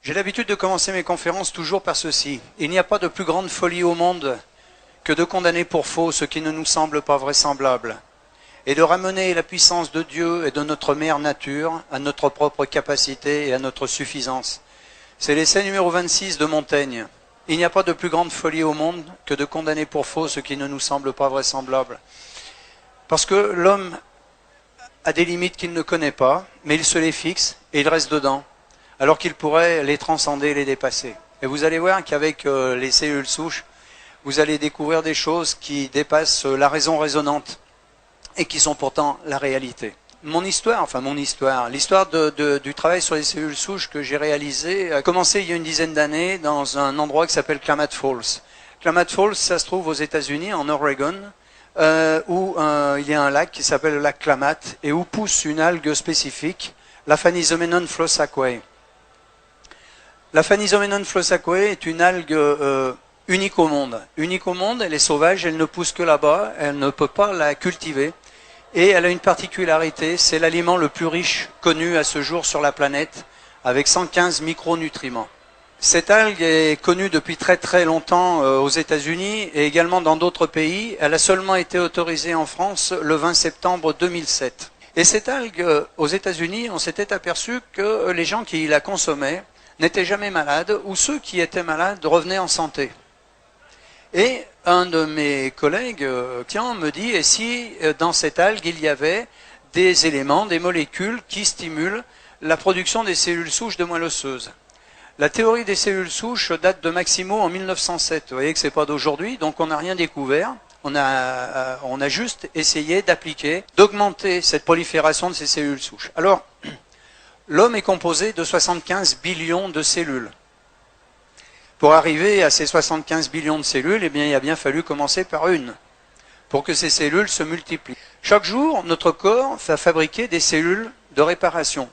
J'ai l'habitude de commencer mes conférences toujours par ceci. Il n'y a pas de plus grande folie au monde que de condamner pour faux ce qui ne nous semble pas vraisemblable, et de ramener la puissance de Dieu et de notre mère nature à notre propre capacité et à notre suffisance. C'est l'essai numéro 26 de Montaigne. Il n'y a pas de plus grande folie au monde que de condamner pour faux ce qui ne nous semble pas vraisemblable. Parce que l'homme a des limites qu'il ne connaît pas, mais il se les fixe et il reste dedans, alors qu'il pourrait les transcender et les dépasser. Et vous allez voir qu'avec les cellules souches, vous allez découvrir des choses qui dépassent la raison raisonnante et qui sont pourtant la réalité. L'histoire du travail sur les cellules souches que j'ai réalisé a commencé il y a une dizaine d'années dans un endroit qui s'appelle Klamath Falls. Klamath Falls, ça se trouve aux États-Unis, en Oregon, où il y a un lac qui s'appelle le lac Klamath et où pousse une algue spécifique, la Phanizomenon flosaceae. La Phanizomenon flosaceae est une algue unique au monde. Unique au monde, elle est sauvage, elle ne pousse que là-bas, elle ne peut pas la cultiver. Et elle a une particularité, c'est l'aliment le plus riche connu à ce jour sur la planète, avec 115 micronutriments. Cette algue est connue depuis très très longtemps aux États-Unis et également dans d'autres pays. Elle a seulement été autorisée en France le 20 septembre 2007. Et cette algue, aux États-Unis, on s'était aperçu que les gens qui la consommaient n'étaient jamais malades, ou ceux qui étaient malades revenaient en santé. Et un de mes collègues me dit, et si dans cette algue il y avait des éléments, des molécules qui stimulent la production des cellules souches de moelle osseuse. La théorie des cellules souches date de Maximo en 1907. Vous voyez que c'est pas d'aujourd'hui, donc on n'a rien découvert. On a juste essayé d'appliquer, d'augmenter cette prolifération de ces cellules souches. Alors, l'homme est composé de 75 billions de cellules. Pour arriver à ces 75 billions de cellules, eh bien, il a bien fallu commencer par une, pour que ces cellules se multiplient. Chaque jour, notre corps va fabriquer des cellules de réparation.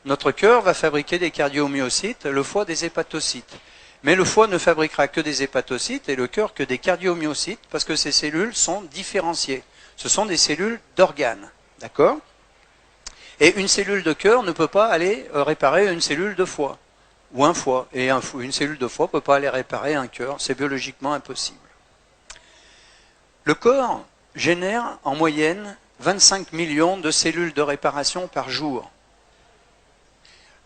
Notre cœur va fabriquer des cardiomyocytes, le foie des hépatocytes. Mais le foie ne fabriquera que des hépatocytes et le cœur que des cardiomyocytes, parce que ces cellules sont différenciées. Ce sont des cellules d'organes. D'accord ? Et une cellule de cœur ne peut pas aller réparer une cellule de foie. Ou un foie. Et une cellule de foie ne peut pas aller réparer un cœur. C'est biologiquement impossible. Le corps génère en moyenne 25 millions de cellules de réparation par jour.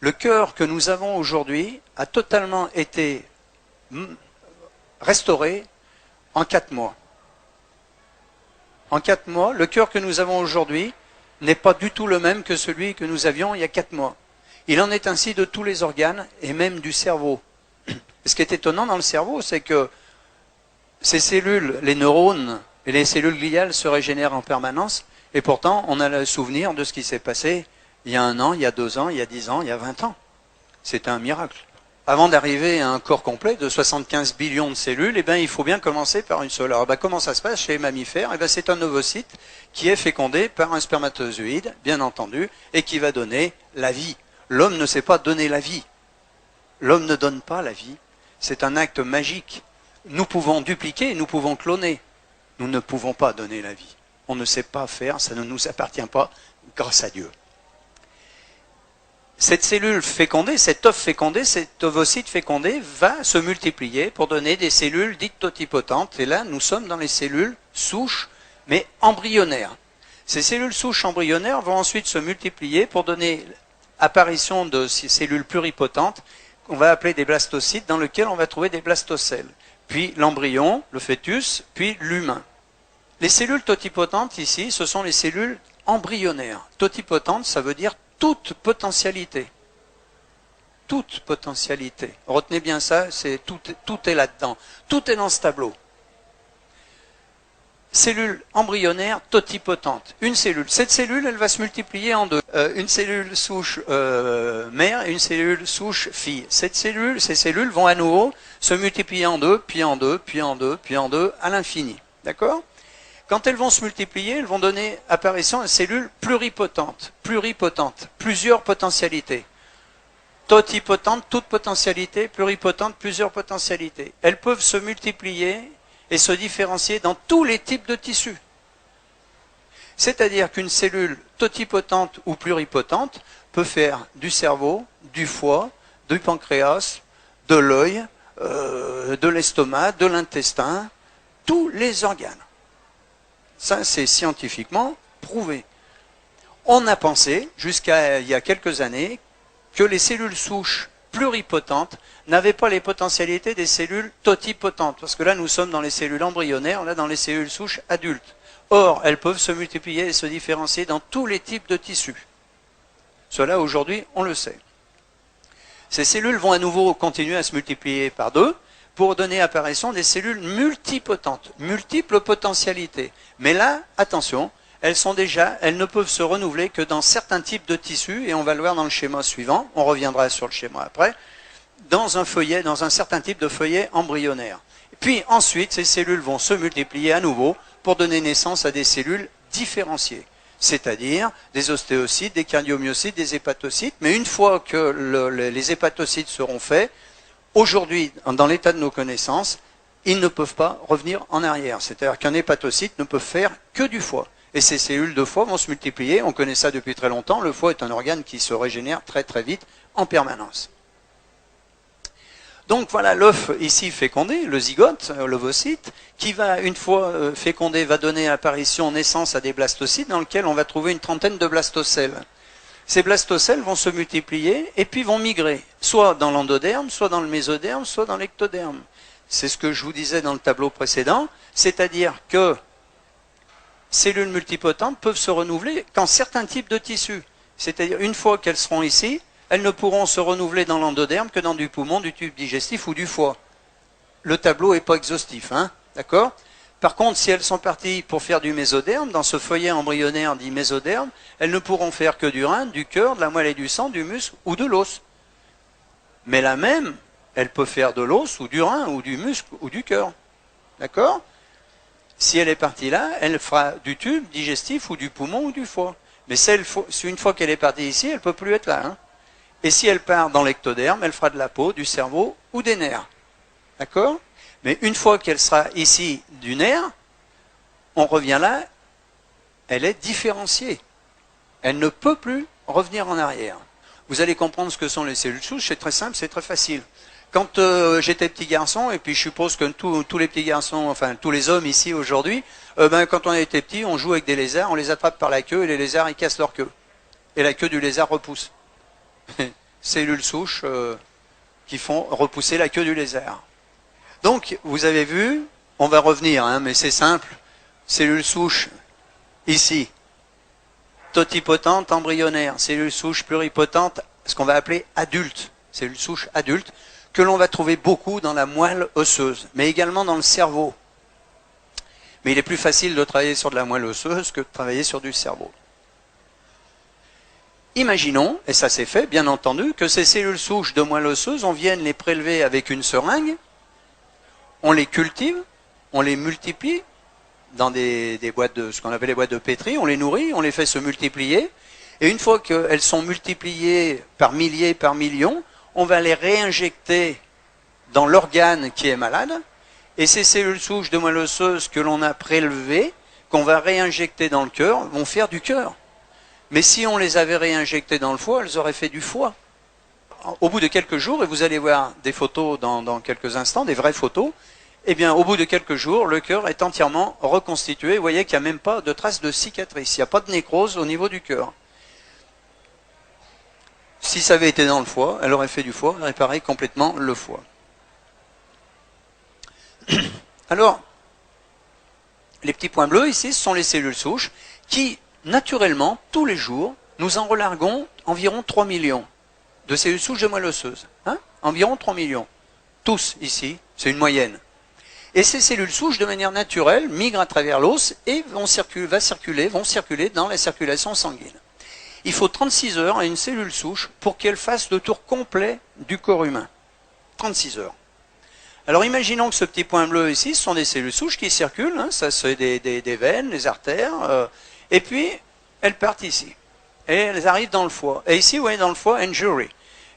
Le cœur que nous avons aujourd'hui a totalement été restauré en 4 mois. En 4 mois, le cœur que nous avons aujourd'hui n'est pas du tout le même que celui que nous avions il y a 4 mois. Il en est ainsi de tous les organes et même du cerveau. Ce qui est étonnant dans le cerveau, c'est que ces cellules, les neurones et les cellules gliales se régénèrent en permanence et pourtant on a le souvenir de ce qui s'est passé il y a 1 an, il y a 2 ans, il y a 10 ans, il y a 20 ans. C'est un miracle. Avant d'arriver à un corps complet de 75 billions de cellules, eh bien, il faut bien commencer par une seule. Alors, comment ça se passe chez les mammifères ? Eh bien, c'est un ovocyte qui est fécondé par un spermatozoïde, bien entendu, et qui va donner la vie. L'homme ne sait pas donner la vie. L'homme ne donne pas la vie. C'est un acte magique. Nous pouvons dupliquer, nous pouvons cloner. Nous ne pouvons pas donner la vie. On ne sait pas faire, ça ne nous appartient pas, grâce à Dieu. Cette cellule fécondée, cet œuf fécondé, cet ovocyte fécondé va se multiplier pour donner des cellules dites totipotentes. Et là, nous sommes dans les cellules souches, mais embryonnaires. Ces cellules souches embryonnaires vont ensuite se multiplier pour donner apparition de ces cellules pluripotentes qu'on va appeler des blastocytes, dans lesquels on va trouver des blastocèles. Puis l'embryon, le fœtus, puis l'humain. Les cellules totipotentes ici, ce sont les cellules embryonnaires. Totipotentes, ça veut dire toute potentialité. Toute potentialité. Retenez bien ça, tout est là-dedans. Tout est dans ce tableau. Cellule embryonnaire totipotente. Une cellule. Cette cellule, elle va se multiplier en deux. Une cellule souche mère et une cellule souche fille. Ces cellules vont à nouveau se multiplier en deux, puis en deux, puis en deux, puis en deux, à l'infini. D'accord ? Quand elles vont se multiplier, elles vont donner apparition à cellules pluripotentes. Pluripotentes. Plusieurs potentialités. Totipotentes, toute potentialité. Pluripotentes, plusieurs potentialités. Elles peuvent se multiplier et se différencier dans tous les types de tissus. C'est-à-dire qu'une cellule totipotente ou pluripotente peut faire du cerveau, du foie, du pancréas, de l'œil, de l'estomac, de l'intestin, tous les organes. Ça, c'est scientifiquement prouvé. On a pensé, jusqu'à il y a quelques années, que les cellules souches pluripotentes n'avaient pas les potentialités des cellules totipotentes. Parce que là, nous sommes dans les cellules embryonnaires, là, dans les cellules souches adultes. Or, elles peuvent se multiplier et se différencier dans tous les types de tissus. Cela, aujourd'hui, on le sait. Ces cellules vont à nouveau continuer à se multiplier par deux pour donner apparition des cellules multipotentes, multiples potentialités. Mais là, attention, elles ne peuvent se renouveler que dans certains types de tissus, et on va le voir dans le schéma suivant, on reviendra sur le schéma après, dans un feuillet, dans un certain type de feuillet embryonnaire. Puis ensuite, ces cellules vont se multiplier à nouveau pour donner naissance à des cellules différenciées, c'est-à-dire des ostéocytes, des cardiomyocytes, des hépatocytes. Mais une fois que les hépatocytes seront faits, aujourd'hui, dans l'état de nos connaissances, ils ne peuvent pas revenir en arrière. C'est-à-dire qu'un hépatocyte ne peut faire que du foie. Et ces cellules de foie vont se multiplier, on connaît ça depuis très longtemps, le foie est un organe qui se régénère très très vite, en permanence. Donc voilà l'œuf ici fécondé, le zygote, l'ovocyte, qui va, une fois fécondé, va donner apparition, naissance à des blastocytes dans lesquels on va trouver une trentaine de blastocèles. Ces blastocèles vont se multiplier et puis vont migrer, soit dans l'endoderme, soit dans le mésoderme, soit dans l'ectoderme. C'est ce que je vous disais dans le tableau précédent, c'est-à-dire que cellules multipotentes peuvent se renouveler qu'en certains types de tissus. C'est-à-dire, une fois qu'elles seront ici, elles ne pourront se renouveler dans l'endoderme que dans du poumon, du tube digestif ou du foie. Le tableau n'est pas exhaustif, hein, d'accord? Par contre, si elles sont parties pour faire du mésoderme, dans ce feuillet embryonnaire dit mésoderme, elles ne pourront faire que du rein, du cœur, de la moelle et du sang, du muscle ou de l'os. Mais la même, elle peut faire de l'os ou du rein ou du muscle ou du cœur. D'accord? Si elle est partie là, elle fera du tube digestif ou du poumon ou du foie. Mais une fois qu'elle est partie ici, elle ne peut plus être là. Hein. Et si elle part dans l'ectoderme, elle fera de la peau, du cerveau ou des nerfs. D'accord? Mais une fois qu'elle sera ici du nerf, on revient là, elle est différenciée. Elle ne peut plus revenir en arrière. Vous allez comprendre ce que sont les cellules souches, c'est très simple, c'est très facile. Quand j'étais petit garçon, et puis je suppose que tous les petits garçons, enfin tous les hommes ici aujourd'hui, quand on était petit, on joue avec des lézards, on les attrape par la queue et les lézards ils cassent leur queue. Et la queue du lézard repousse. Cellules souches qui font repousser la queue du lézard. Donc vous avez vu, on va revenir, hein, mais c'est simple. Cellules souches ici, totipotentes embryonnaires, cellules souches pluripotentes, ce qu'on va appeler adultes, cellules souches adultes, que l'on va trouver beaucoup dans la moelle osseuse, mais également dans le cerveau. Mais il est plus facile de travailler sur de la moelle osseuse que de travailler sur du cerveau. Imaginons, et ça c'est fait, bien entendu, que ces cellules souches de moelle osseuse, on vienne les prélever avec une seringue, on les cultive, on les multiplie dans des boîtes de, ce qu'on appelle les boîtes de pétri, on les nourrit, on les fait se multiplier, et une fois qu'elles sont multipliées par milliers, par millions, on va les réinjecter dans l'organe qui est malade, et ces cellules souches de moelle osseuse que l'on a prélevées, qu'on va réinjecter dans le cœur, vont faire du cœur. Mais si on les avait réinjectées dans le foie, elles auraient fait du foie. Au bout de quelques jours, et vous allez voir des photos dans quelques instants, des vraies photos, eh bien au bout de quelques jours, le cœur est entièrement reconstitué. Vous voyez qu'il n'y a même pas de traces de cicatrice, il n'y a pas de nécrose au niveau du cœur. Si ça avait été dans le foie, elle aurait fait du foie, réparer complètement le foie. Alors, les petits points bleus ici, ce sont les cellules souches qui, naturellement, tous les jours, nous en relarguons environ 3 millions de cellules souches de moelle osseuse. Hein, environ 3 millions. Tous ici, c'est une moyenne. Et ces cellules souches, de manière naturelle, migrent à travers l'os et vont circuler dans la circulation sanguine. Il faut 36 heures à une cellule souche pour qu'elle fasse le tour complet du corps humain. 36 heures. Alors imaginons que ce petit point bleu ici, ce sont des cellules souches qui circulent, hein, ça c'est des veines, des artères, et puis elles partent ici. Et elles arrivent dans le foie. Et ici, vous voyez dans le foie, injury.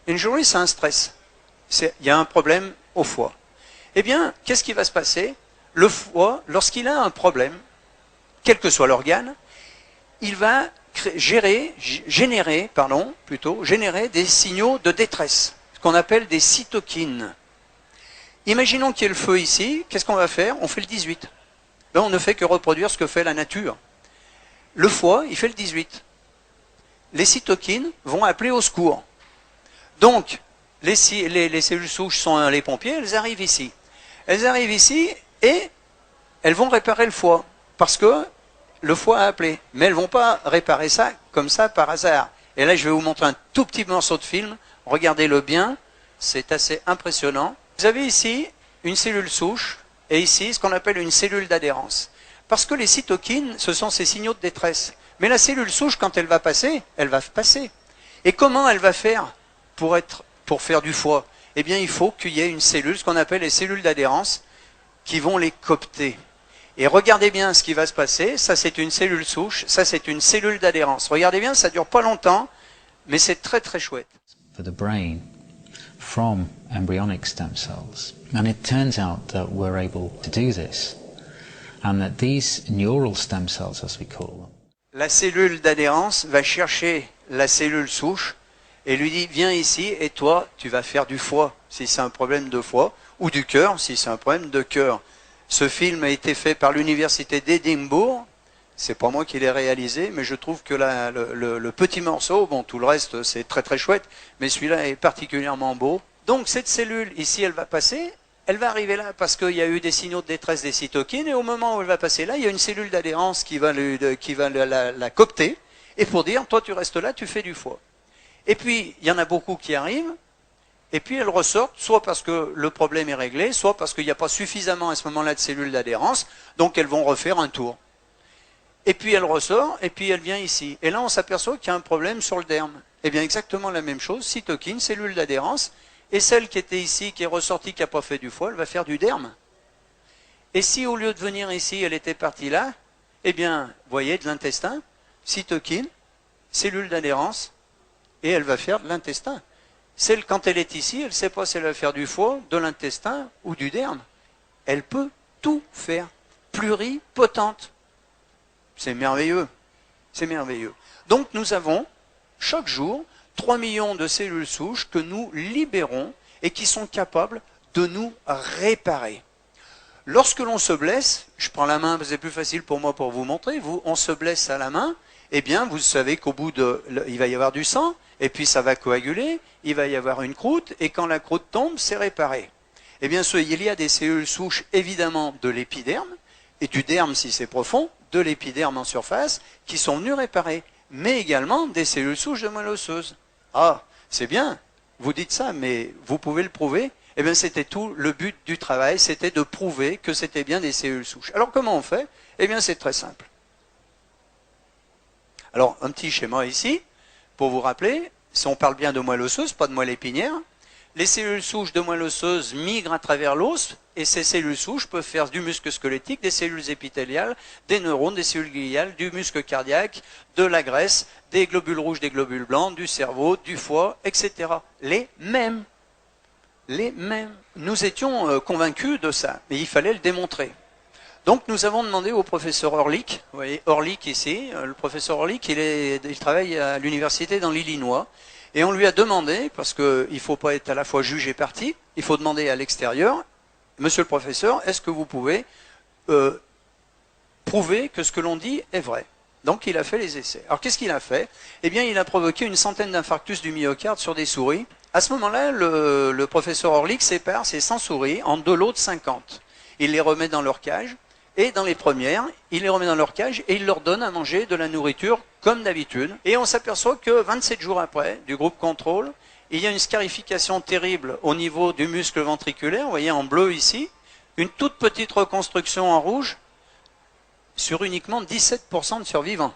Injury, c'est un stress. Il y a un problème au foie. Eh bien, qu'est-ce qui va se passer? Le foie, lorsqu'il a un problème, quel que soit l'organe, il va générer des signaux de détresse, qu'on appelle des cytokines. Imaginons qu'il y ait le feu ici, qu'est-ce qu'on va faire? On fait le 18. Ben, on ne fait que reproduire ce que fait la nature. Le foie, il fait le 18. Les cytokines vont appeler au secours. Donc, les cellules souches sont les pompiers, elles arrivent ici. Elles arrivent ici et elles vont réparer le foie, parce que le foie a appelé. Mais elles ne vont pas réparer ça comme ça par hasard. Et là, je vais vous montrer un tout petit morceau de film. Regardez-le bien, c'est assez impressionnant. Vous avez ici une cellule souche et ici ce qu'on appelle une cellule d'adhérence. Parce que les cytokines, ce sont ces signaux de détresse. Mais la cellule souche, quand elle va passer, elle va passer. Et comment elle va faire pour faire du foie? Eh bien, il faut qu'il y ait une cellule, ce qu'on appelle les cellules d'adhérence, qui vont les coopter. Et regardez bien ce qui va se passer. Ça, c'est une cellule souche. Ça, c'est une cellule d'adhérence. Regardez bien, ça dure pas longtemps, mais c'est très très chouette. For the brain from embryonic stem cells. And it turns out that we're able to do this. And that these neural stem cells, as we call them. La cellule d'adhérence va chercher la cellule souche et lui dit, viens ici et toi, tu vas faire du foie, si c'est un problème de foie, ou du cœur, si c'est un problème de cœur. Ce film a été fait par l'université d'Édimbourg. C'est pas moi qui l'ai réalisé, mais je trouve que le petit morceau, bon, tout le reste, c'est très très chouette, mais celui-là est particulièrement beau. Donc cette cellule, ici, elle va passer, elle va arriver là parce qu'il y a eu des signaux de détresse des cytokines, et au moment où elle va passer là, il y a une cellule d'adhérence qui va la coopter, et pour dire, toi tu restes là, tu fais du foie. Et puis, il y en a beaucoup qui arrivent, et puis elles ressortent, soit parce que le problème est réglé, soit parce qu'il n'y a pas suffisamment à ce moment-là de cellules d'adhérence, donc elles vont refaire un tour. Et puis elle ressort, et puis elle vient ici. Et là, on s'aperçoit qu'il y a un problème sur le derme. Eh bien, exactement la même chose, cytokine, cellule d'adhérence, et celle qui était ici, qui est ressortie, qui n'a pas fait du foie, elle va faire du derme. Et si au lieu de venir ici, elle était partie là, eh bien, vous voyez, de l'intestin, cytokine, cellule d'adhérence, et elle va faire de l'intestin. Celle, quand elle est ici, elle ne sait pas si elle va faire du foie, de l'intestin ou du derme. Elle peut tout faire. Pluripotente. C'est merveilleux. C'est merveilleux. Donc nous avons, chaque jour, 3 millions de cellules souches que nous libérons et qui sont capables de nous réparer. Lorsque l'on se blesse, je prends la main, c'est plus facile pour moi pour vous montrer, on se blesse à la main, eh bien vous savez qu'au bout il va y avoir du sang, et puis ça va coaguler, il va y avoir une croûte, et quand la croûte tombe, c'est réparé. Eh bien il y a des cellules souches évidemment de l'épiderme, et du derme si c'est profond, de l'épiderme en surface, qui sont venues réparer, mais également des cellules souches de moelle osseuse. Ah, c'est bien, vous dites ça, mais vous pouvez le prouver. Eh bien c'était tout le but du travail, c'était de prouver que c'était bien des cellules souches. Alors comment on fait? Eh bien c'est très simple. Alors un petit schéma ici, pour vous rappeler, si on parle bien de moelle osseuse, pas de moelle épinière, les cellules souches de moelle osseuse migrent à travers l'os, et ces cellules souches peuvent faire du muscle squelettique, des cellules épithéliales, des neurones, des cellules gliales, du muscle cardiaque, de la graisse, des globules rouges, des globules blancs, du cerveau, du foie, etc. Les mêmes. Les mêmes. Nous étions convaincus de ça, mais il fallait le démontrer. Donc nous avons demandé au professeur Orlik, vous voyez Orlik ici, le professeur Orlik, il travaille à l'université dans l'Illinois, et on lui a demandé, parce qu'il ne faut pas être à la fois juge et partie, il faut demander à l'extérieur, monsieur le professeur, est-ce que vous pouvez prouver que ce que l'on dit est vrai? Donc il a fait les essais. Alors qu'est-ce qu'il a fait? Eh bien il a provoqué une centaine d'infarctus du myocarde sur des souris. À ce moment-là, le professeur Orlik sépare ces 100 souris en 2 lots de 50. Il les remet dans leur cage, et dans les premières, il les remet dans leur cage et il leur donne à manger de la nourriture comme d'habitude. Et on s'aperçoit que 27 jours après, du groupe contrôle, il y a une scarification terrible au niveau du muscle ventriculaire, vous voyez en bleu ici, une toute petite reconstruction en rouge sur uniquement 17% de survivants.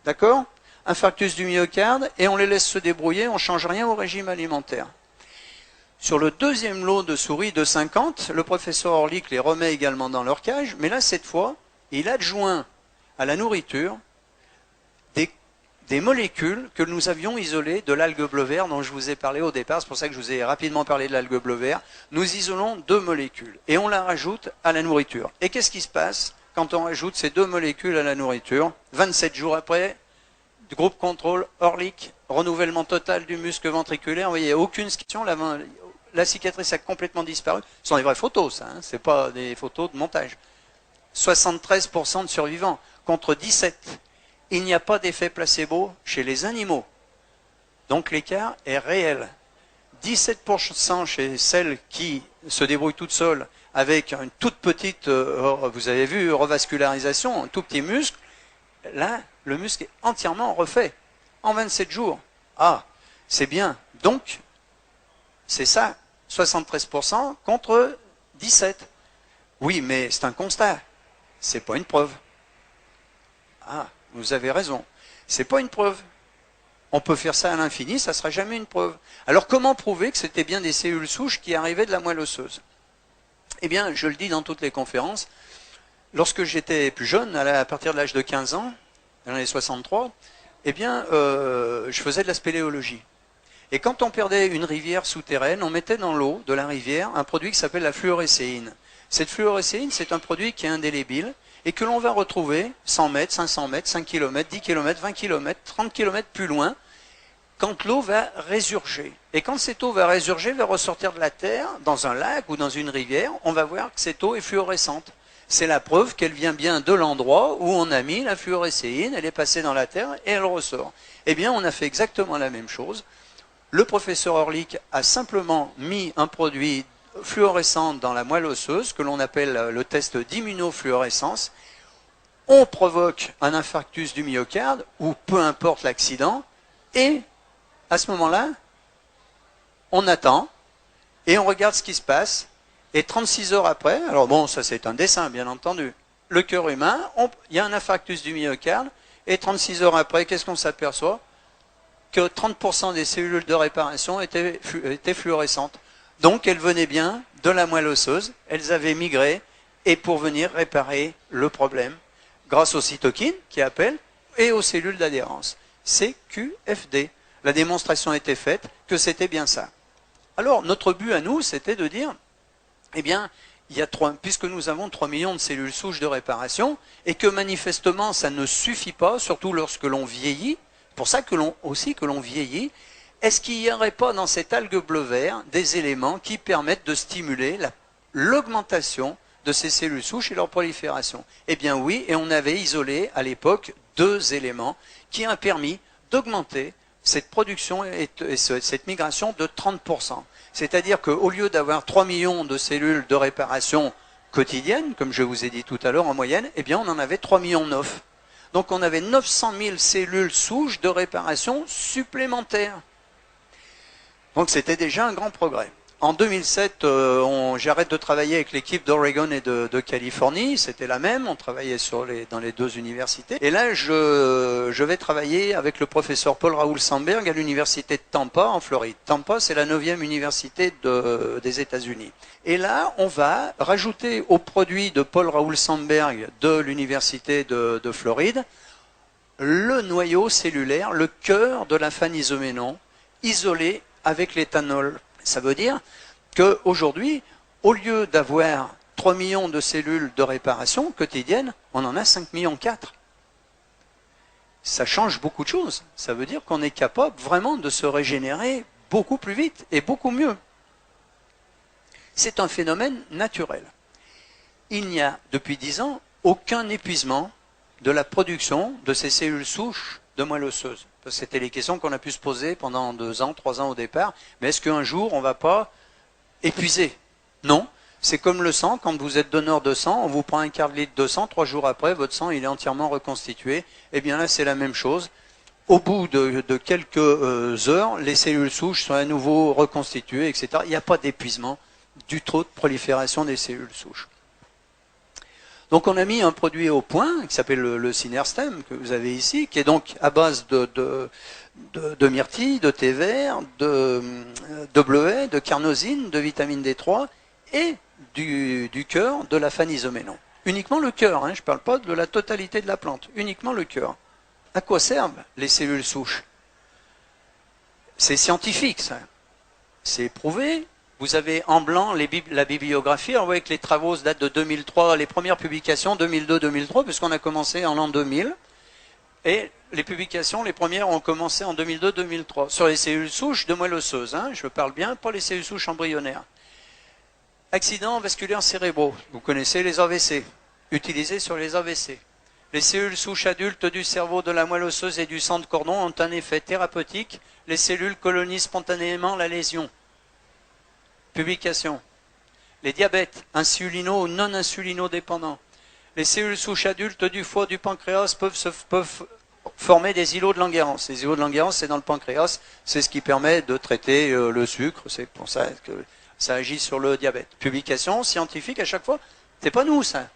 D'accord? Infarctus du myocarde, et on les laisse se débrouiller, on ne change rien au régime alimentaire. Sur le deuxième lot de souris de 50, le professeur Orlik les remet également dans leur cage, mais là, cette fois, il adjoint à la nourriture des molécules que nous avions isolées de l'algue bleu vert dont je vous ai parlé au départ. C'est pour ça que je vous ai rapidement parlé de l'algue bleu vert. Nous isolons 2 molécules et on la rajoute à la nourriture. Et qu'est-ce qui se passe quand on rajoute ces 2 molécules à la nourriture? 27 jours après, du groupe contrôle, Orlik, renouvellement total du muscle ventriculaire. Vous voyez, aucune scission, la cicatrice a complètement disparu. Ce sont des vraies photos, ça, hein, c'est pas des photos de montage. 73% de survivants contre 17%. Il n'y a pas d'effet placebo chez les animaux. Donc l'écart est réel. 17% chez celles qui se débrouillent toutes seules avec une toute petite, vous avez vu, revascularisation, un tout petit muscle. Là, le muscle est entièrement refait en 27 jours. Ah, c'est bien. Donc, c'est ça, 73% contre 17%. Oui, mais c'est un constat. C'est pas une preuve. Ah, vous avez raison. C'est pas une preuve. On peut faire ça à l'infini, ça ne sera jamais une preuve. Alors comment prouver que c'était bien des cellules souches qui arrivaient de la moelle osseuse? Eh bien, je le dis dans toutes les conférences, lorsque j'étais plus jeune, à partir de l'âge de 15 ans, dans les 63, eh bien, je faisais de la spéléologie. Et quand on perdait une rivière souterraine, on mettait dans l'eau de la rivière un produit qui s'appelle la fluorécéine. Cette fluorécéine, c'est un produit qui est indélébile et que l'on va retrouver 100 mètres, 500 mètres, 5 km, 10 km, 20 km, 30 km plus loin, quand l'eau va résurger. Et quand cette eau va résurger, va ressortir de la terre, dans un lac ou dans une rivière, on va voir que cette eau est fluorescente. C'est la preuve qu'elle vient bien de l'endroit où on a mis la fluorécéine, elle est passée dans la terre et elle ressort. Eh bien, on a fait exactement la même chose. Le professeur Orlik a simplement mis un produit fluorescent dans la moelle osseuse, que l'on appelle le test d'immunofluorescence. On provoque un infarctus du myocarde, ou peu importe l'accident, et à ce moment-là, on attend, et on regarde ce qui se passe, et 36 heures après, alors bon, ça c'est un dessin bien entendu, le cœur humain, il y a un infarctus du myocarde, et 36 heures après, qu'est-ce qu'on s'aperçoit? Que 30% des cellules de réparation étaient fluorescentes. Donc elles venaient bien de la moelle osseuse, elles avaient migré, et pour venir réparer le problème, grâce aux cytokines qui appellent, et aux cellules d'adhérence. CQFD. La démonstration était faite que c'était bien ça. Alors notre but à nous, c'était de dire, eh bien, puisque nous avons 3 millions de cellules souches de réparation, et que manifestement ça ne suffit pas, surtout lorsque l'on vieillit, pour ça que l'on vieillit, est-ce qu'il n'y aurait pas dans cette algue bleu-vert des éléments qui permettent de stimuler l'augmentation de ces cellules souches et leur prolifération? Eh bien oui, et on avait isolé à l'époque 2 éléments qui ont permis d'augmenter cette production et cette migration de 30%. C'est-à-dire qu'au lieu d'avoir 3 millions de cellules de réparation quotidiennes, comme je vous ai dit tout à l'heure en moyenne, eh bien on en avait 3 millions 9. Donc on avait 900 000 cellules souches de réparation supplémentaires. Donc c'était déjà un grand progrès. En 2007, j'arrête de travailler avec l'équipe d'Oregon et de Californie, c'était la même, on travaillait dans les 2 universités. Et là, je vais travailler avec le professeur Paul Raoul Sandberg à l'université de Tampa, en Floride. Tampa, c'est la 9e université des États-Unis. Et là, on va rajouter au produit de Paul Raoul Sandberg de l'université de Floride le noyau cellulaire, le cœur de la phanisoménon, isolé avec l'éthanol. Ça veut dire qu'aujourd'hui, au lieu d'avoir 3 millions de cellules de réparation quotidiennes, on en a 5 millions 4. Ça change beaucoup de choses. Ça veut dire qu'on est capable vraiment de se régénérer beaucoup plus vite et beaucoup mieux. C'est un phénomène naturel. Il n'y a, depuis 10 ans, aucun épuisement de la production de ces cellules souches de moelle osseuse. C'était les questions qu'on a pu se poser pendant 2 ans, 3 ans au départ. Mais est-ce qu'un jour, on ne va pas épuiser? Non. C'est comme le sang. Quand vous êtes donneur de sang, on vous prend un quart de litre de sang. 3 jours après, votre sang il est entièrement reconstitué. Eh bien là, c'est la même chose. Au bout de quelques heures, les cellules souches sont à nouveau reconstituées, etc. Il n'y a pas d'épuisement du trop de prolifération des cellules souches. Donc on a mis un produit au point qui s'appelle le Synerstem que vous avez ici, qui est donc à base de myrtille, de thé vert, de bleuet, de carnosine, de vitamine D3 et du cœur de la phanisoménon. Uniquement le cœur, hein, je ne parle pas de la totalité de la plante, uniquement le cœur. À quoi servent les cellules souches? C'est scientifique ça, c'est éprouvé. Vous avez en blanc la bibliographie. Alors vous voyez que les travaux datent de 2003, les premières publications 2002-2003, puisqu'on a commencé en l'an 2000. Et les publications, les premières ont commencé en 2002-2003, sur les cellules souches de moelle osseuse, hein, je parle bien, pas les cellules souches embryonnaires. Accidents vasculaires cérébraux, vous connaissez les AVC, utilisés sur les AVC. Les cellules souches adultes du cerveau, de la moelle osseuse et du sang de cordon ont un effet thérapeutique. Les cellules colonisent spontanément la lésion. Publication. Les diabètes, insulino ou non insulino-dépendants. Les cellules souches adultes du foie, du pancréas peuvent former des îlots de Langerhans. Les îlots de Langerhans, c'est dans le pancréas, c'est ce qui permet de traiter le sucre, c'est pour ça que ça agit sur le diabète. Publication scientifique à chaque fois, c'est pas nous ça.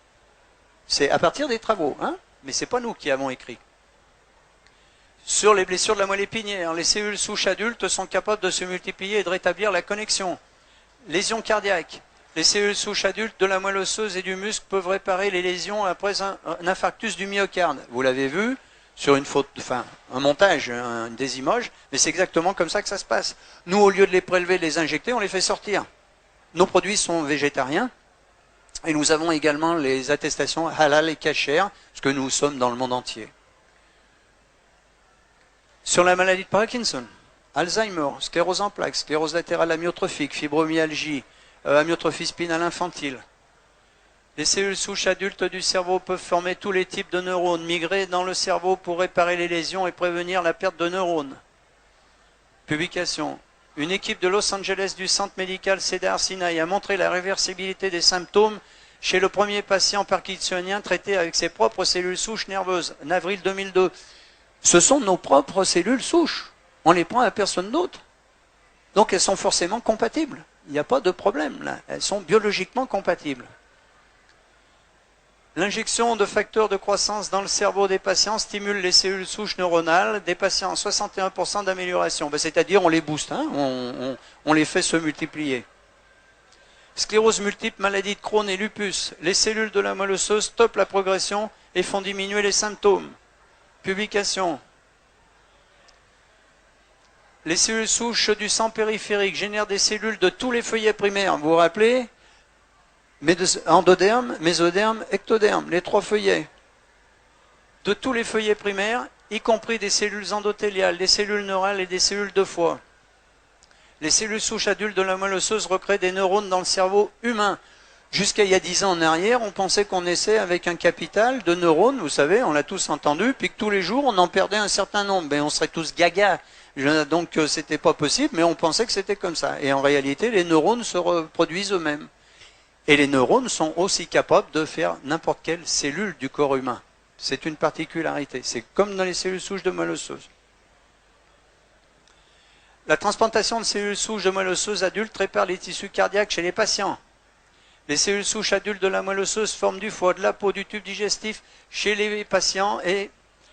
C'est à partir des travaux, hein, mais c'est pas nous qui avons écrit. Sur les blessures de la moelle épinière, les cellules souches adultes sont capables de se multiplier et de rétablir la connexion. Lésions cardiaques. Les cellules souches adultes de la moelle osseuse et du muscle peuvent réparer les lésions après un infarctus du myocarde. Vous l'avez vu sur une photo, enfin un montage, des images, mais c'est exactement comme ça que ça se passe. Nous, au lieu de les prélever, de les injecter, on les fait sortir. Nos produits sont végétariens et nous avons également les attestations halal et kasher, ce que nous sommes dans le monde entier. Sur la maladie de Parkinson, Alzheimer, sclérose en plaques, sclérose latérale amyotrophique, fibromyalgie, amyotrophie spinale infantile. Les cellules souches adultes du cerveau peuvent former tous les types de neurones, migrer dans le cerveau pour réparer les lésions et prévenir la perte de neurones. Publication. Une équipe de Los Angeles du centre médical Cedars-Sinai a montré la réversibilité des symptômes chez le premier patient parkinsonien traité avec ses propres cellules souches nerveuses, en avril 2002. Ce sont nos propres cellules souches. On les prend à personne d'autre. Donc elles sont forcément compatibles. Il n'y a pas de problème là. Elles sont biologiquement compatibles. L'injection de facteurs de croissance dans le cerveau des patients stimule les cellules souches neuronales des patients, 61% d'amélioration. Ben, c'est-à-dire on les booste, hein, on les fait se multiplier. Sclérose multiple, maladie de Crohn et lupus. Les cellules de la moelle osseuse stoppent la progression et font diminuer les symptômes. Publication. Les cellules souches du sang périphérique génèrent des cellules de tous les feuillets primaires. Vous vous rappelez ? Endoderme, mésoderme, ectoderme, les trois feuillets. De tous les feuillets primaires, y compris des cellules endothéliales, des cellules neurales et des cellules de foie. Les cellules souches adultes de la moelle osseuse recréent des neurones dans le cerveau humain. Jusqu'à il y a 10 ans en arrière, on pensait qu'on naissait avec un capital de neurones, vous savez, on l'a tous entendu, puis que tous les jours, on en perdait un certain nombre. Mais on serait tous gaga. Donc c'était pas possible, mais on pensait que c'était comme ça. Et en réalité, les neurones se reproduisent eux-mêmes. Et les neurones sont aussi capables de faire n'importe quelle cellule du corps humain. C'est une particularité. C'est comme dans les cellules souches de moelle osseuse. La transplantation de cellules souches de moelle osseuse adultes répare les tissus cardiaques chez les patients. Les cellules souches adultes de la moelle osseuse forment du foie, de la peau, du tube digestif chez les patients et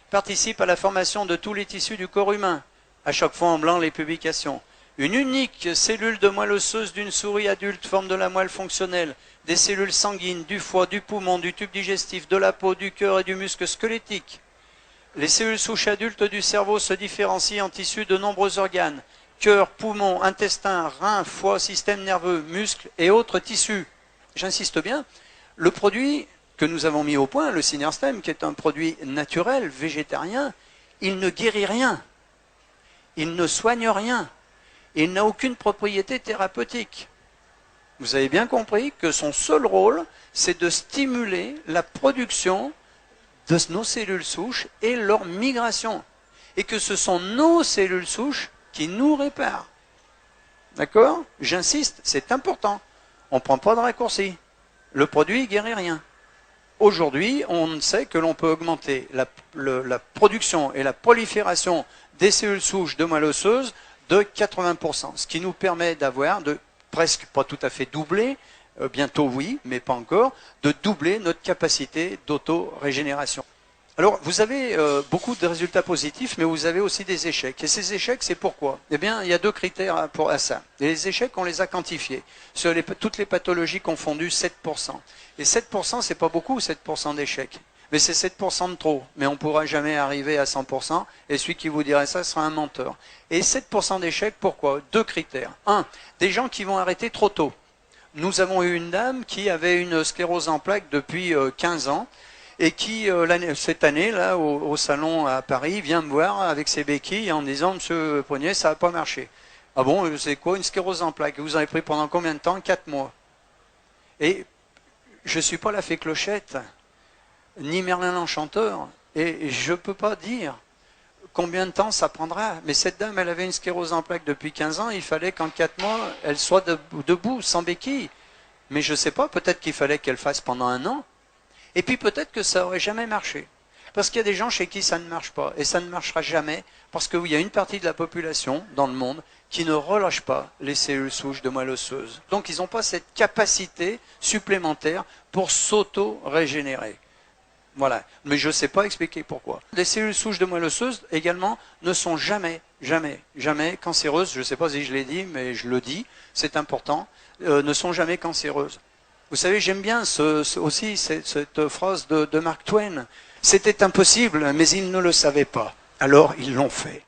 participent à la formation de tous les tissus du corps humain. À chaque fois en blanc les publications. Une unique cellule de moelle osseuse d'une souris adulte forme de la moelle fonctionnelle, des cellules sanguines, du foie, du poumon, du tube digestif, de la peau, du cœur et du muscle squelettique. Les cellules souches adultes du cerveau se différencient en tissus de nombreux organes, cœur, poumon, intestin, rein, foie, système nerveux, muscles et autres tissus. J'insiste bien, le produit que nous avons mis au point, le Synerstem, qui est un produit naturel, végétarien, il ne guérit rien, il ne soigne rien. Il n'a aucune propriété thérapeutique. Vous avez bien compris que son seul rôle, c'est de stimuler la production de nos cellules souches et leur migration. Et que ce sont nos cellules souches qui nous réparent. D'accord ? J'insiste, c'est important. On ne prend pas de raccourci. Le produit ne guérit rien. Aujourd'hui, on sait que l'on peut augmenter la production et la prolifération des cellules souches de moelle osseuse de 80%, ce qui nous permet d'avoir, de presque pas tout à fait doubler, bientôt oui, mais pas encore, de doubler notre capacité d'auto-régénération. Alors, vous avez beaucoup de résultats positifs, mais vous avez aussi des échecs. Et ces échecs, c'est pourquoi ? Eh bien, il y a deux critères à ça. Et les échecs, on les a quantifiés. Sur toutes les pathologies confondues, 7%. Et 7%, c'est pas beaucoup, 7% d'échecs. Mais c'est 7% de trop. Mais on ne pourra jamais arriver à 100%. Et celui qui vous dirait ça sera un menteur. Et 7% d'échecs, pourquoi ? Deux critères. Un, des gens qui vont arrêter trop tôt. Nous avons eu une dame qui avait une sclérose en plaques depuis 15 ans. et qui, cette année, là, au salon à Paris, vient me voir avec ses béquilles en me disant « Monsieur Poignet, ça n'a pas marché. » Ah bon, c'est quoi une sclérose en plaques? Vous avez pris pendant combien de temps? 4 mois. Et je ne suis pas la fée Clochette, ni Merlin l'Enchanteur, et je ne peux pas dire combien de temps ça prendra. Mais cette dame, elle avait une sclérose en plaques depuis 15 ans, il fallait qu'en 4 mois, elle soit debout, sans béquille. Mais je ne sais pas, peut-être qu'il fallait qu'elle fasse pendant 1 an. Et puis peut-être que ça n'aurait jamais marché. Parce qu'il y a des gens chez qui ça ne marche pas. Et ça ne marchera jamais, parce qu'il y a une partie de la population dans le monde qui ne relâche pas les cellules souches de moelle osseuse. Donc ils n'ont pas cette capacité supplémentaire pour s'auto-régénérer. Voilà. Mais je ne sais pas expliquer pourquoi. Les cellules souches de moelle osseuse, également, ne sont jamais, jamais, jamais cancéreuses. Je ne sais pas si je l'ai dit, mais je le dis, c'est important, ne sont jamais cancéreuses. Vous savez, j'aime bien aussi cette phrase de Mark Twain. C'était impossible, mais ils ne le savaient pas. Alors ils l'ont fait.